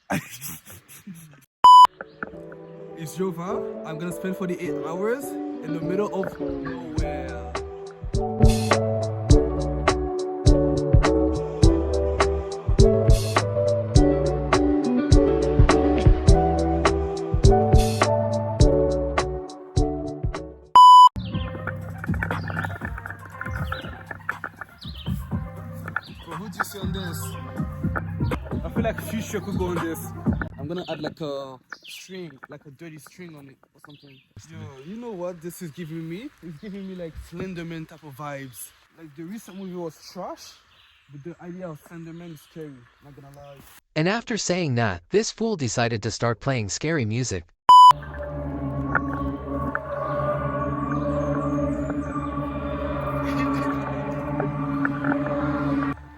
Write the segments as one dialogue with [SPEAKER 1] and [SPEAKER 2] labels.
[SPEAKER 1] It's Jova. I'm gonna spend 48 hours in the middle of nowhere. Bro, who do you see on this? I feel like Future could go on this. I'm gonna add like a string, like a dirty string on it or something. Yo, you know what this is giving me? It's giving me like Slenderman type of vibes. Like the recent movie was trash, but the idea of Slenderman is scary, not gonna lie.
[SPEAKER 2] And after saying that, this fool decided to start playing scary music.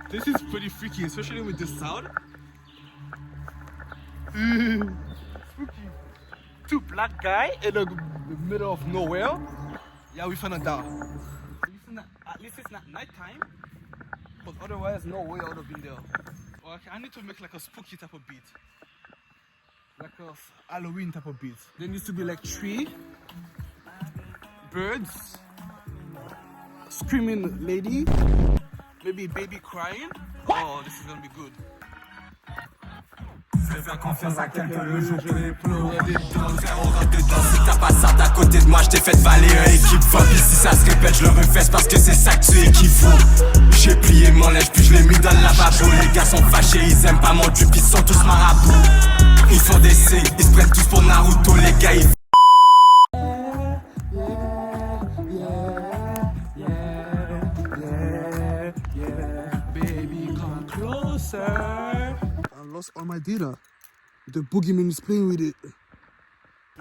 [SPEAKER 1] This is pretty freaky, especially with this sound. Spooky. Two black guy in the middle of nowhere. Yeah, we found a dog. At least it's not nighttime, but otherwise, no way I would have been there. Okay, I need to make like a spooky type of beat, like a Halloween type of beat. There needs to be like tree, birds, screaming lady, maybe baby crying. Oh, this is gonna be good.
[SPEAKER 3] Je fais confiance à quelqu'un le jour que les pleurs des dents. Frère, on rentre dedans. Si t'as pas ça à côté de moi, je t'ai fait valer un équipe Pis si ça se répète, je le refesse parce que c'est ça que tu équivaut. J'ai plié mon linge puis je l'ai mis dans le lavabo. Les gars sont fâchés, ils aiment pas mon drip, ils sont tous marabouts. Ils font des signes, ils se prennent tous pour Naruto. Les gars, ils
[SPEAKER 1] Baby, come closer. I lost all my data. The boogeyman is playing with it.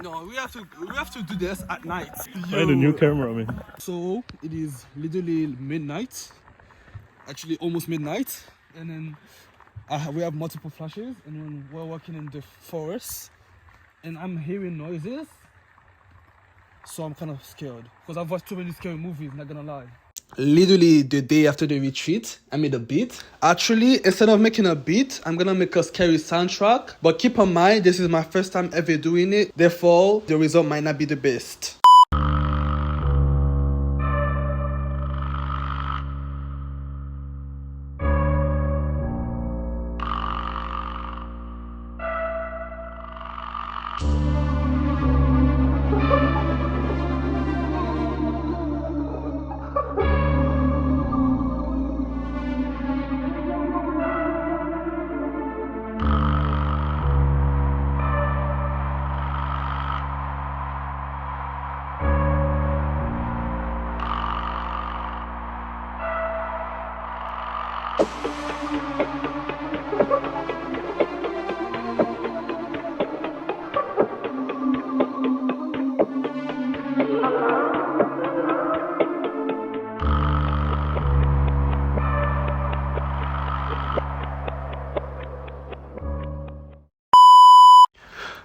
[SPEAKER 1] No, we have to do this at night.
[SPEAKER 4] Find a new camera, man.
[SPEAKER 1] So it is literally midnight, actually almost midnight, and then we have multiple flashes, and then we're walking in the forest, and I'm hearing noises. So I'm kind of scared because I've watched too many scary movies. Not gonna lie. Literally the day after the retreat, I made a beat. Actually, instead of making a beat, I'm gonna make a scary soundtrack. But keep in mind, this is my first time ever doing it. Therefore, the result might not be the best.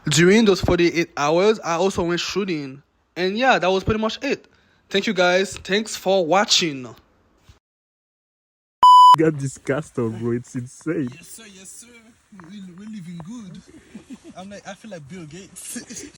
[SPEAKER 1] During those 48 hours, I also went shooting. And yeah, that was pretty much it. Thank you guys. Thanks for watching.
[SPEAKER 4] Got this castle, bro. It's insane.
[SPEAKER 1] Yes, sir. We're living good. I feel like Bill Gates.